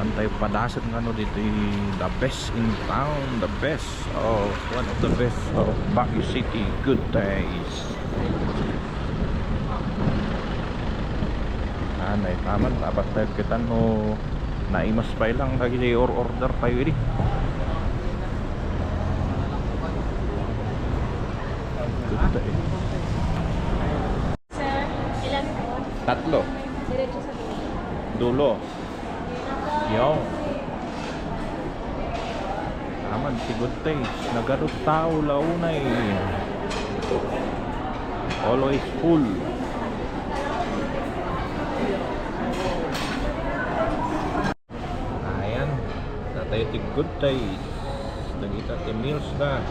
Antay Padasan ng ano dito, the best in town, the best of one of the best of Baguio City. Good days. Anay taman dapat tayo kita no naimas pa lang lagi order tayo ini. Good day. Sir, ilan po? Tatlo. Diretso sa dulo. Dulo. Yo. Aman si good taste. Nagarot tao launay. Always full. Ayan. Tatay ti good taste. Nagita ti meals na.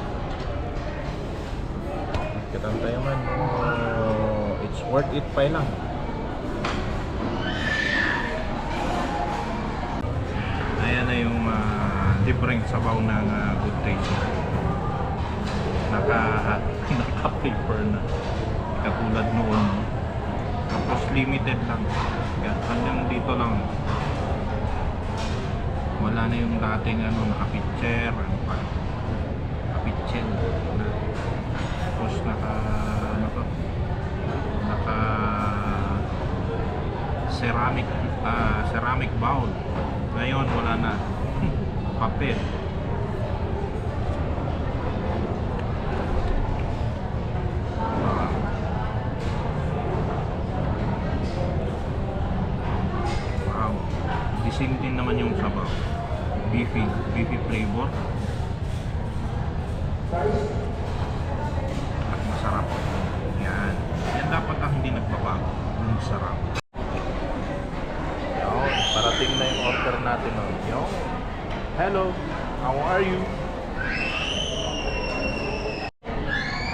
Kitang tayo man. Oh, it's worth it pa lang. Ayan na yung different sabaw ng good taste. Naka-paper na. Katulad noon. Tapos limited lang. Hanggang dito lang. Wala na yung dating naka-pitcher. Naka-pitcher. Tapos naka ceramic bowl. Ngayon wala na. Papel. Wow. Distinct din naman yung sabaw. Beefy flavor. At masarap. Yan. Yan dapat ang hindi nagbabago. Yung sarap. Yo, parating na yung order natin. Yo. Hello. How are you?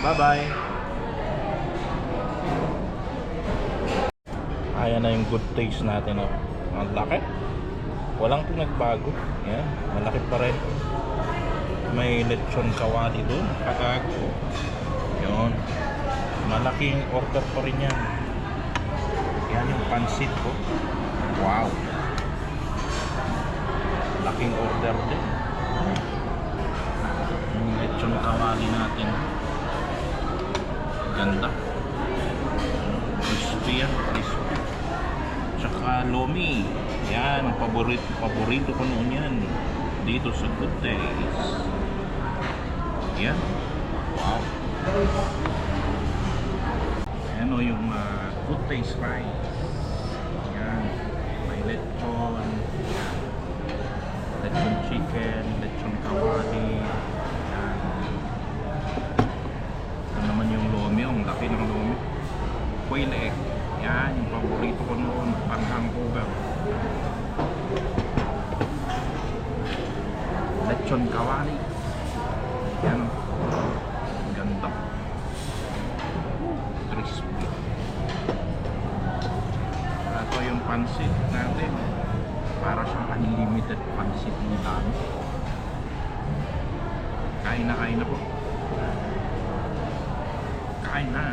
Bye-bye. Ayan na yung good taste natin. Ang laki. Walang pinagbago. Yan. Malaki pa rin. May lechon kawali doon. Kagago. Yun. Malaking order pa rin yan. Yan yung pansit ko. Wow. Laking order din. Yung lechon kawali natin. Ganda. Crispy yan. Crispy. Tsaka lomi. Yan. Ang paborito ko noon yan. Dito sa Good Days. Yan. Wow. Ayan o yung Good Days rice. Yan. May lechon. Lechon chicken. Lechon kawali. Yan. Ito naman yung lomi. Ang laki ng lomi. Quail egg. Yan. Yung paborito ko noon. Pang hamburger. Lechon kawali. Yan. Ganda. Crispy. Ito yung pansit natin. Para siyang unlimited pansit ni dami. Kain na po. Kain na.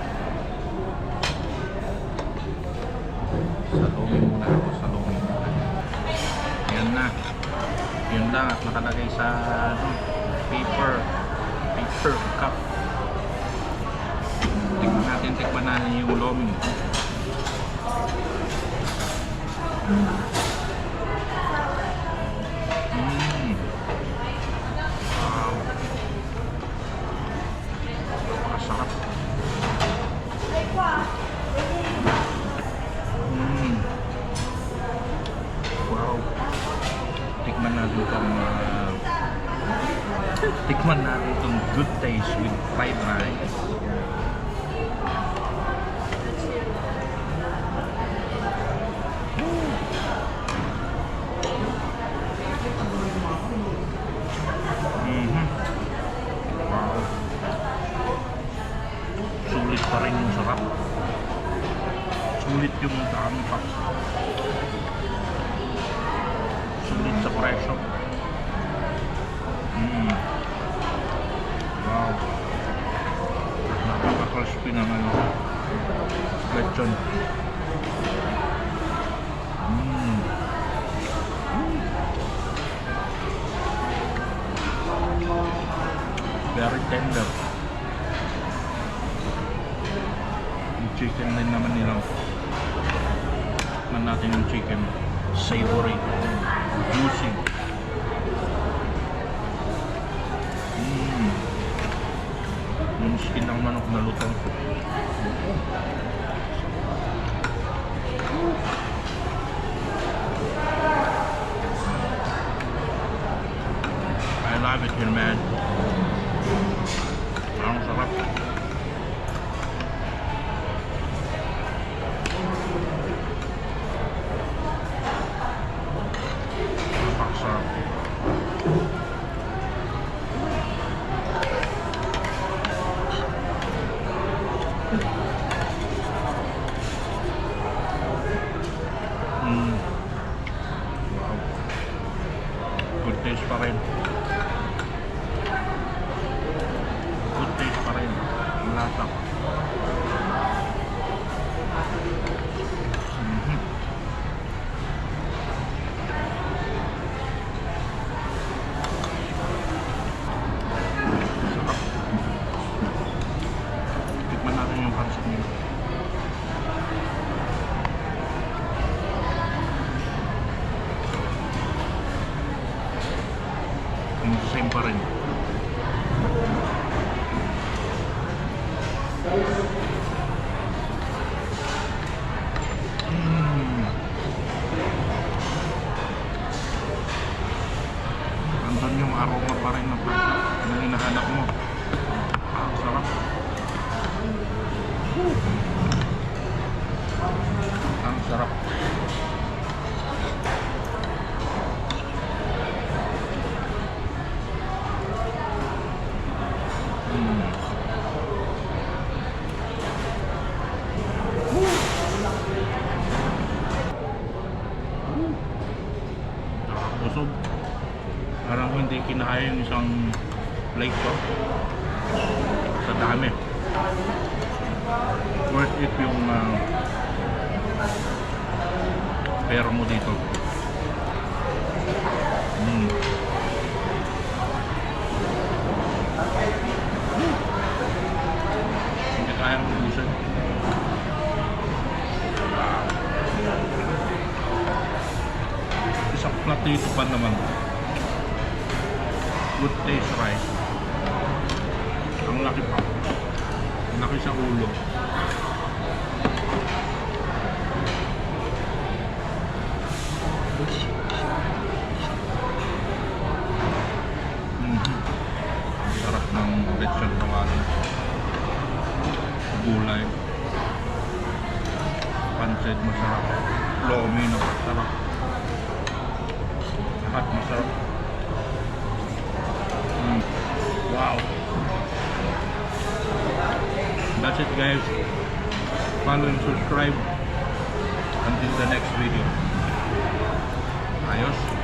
Salumi muna ako. Salumi muna. Yan na. Yun lang at nakalagay sa paper cup. Tikman natin yung lomi. Wow. Masarap. Wow. Tikman natin itong Good Taste with fried rice. Wow. Sulit pa rin yung sarap. Sulit yung dami pa. Sulit sa presyo. Wow. Napaka-crispy naman lechon. Very tender. Yung chicken din naman nila. Tikman natin yung chicken. Savory. Juicy. Yung skin ng manok na lutong. I love it here, man. Ang sarap. Napakasarap. Wow. Good taste pa rin. Good taste pa rin. Ang lasa. Mhm. Sarap. Tikman natin yung pansit nila. Same pa rin. Andun yung aroma pa rin ng pansit na hinahanap mo. Ang sarap. Ang sarap. Nakakabusog. Parang kung hindi kinaya yung isang plate ko sa dami. Worth it yung pera mo dito. Hindi kayang ubusin. Isang platito pa naman. Good taste rice. Ang laki pa. Ang laki sa ulo. Sarap ng lechon kawali. Gulay. Pansit masarap. Lomi no, sarap. Lahat masarap. Wow. That's it, guys. Follow and subscribe. Until the next video. Ayos.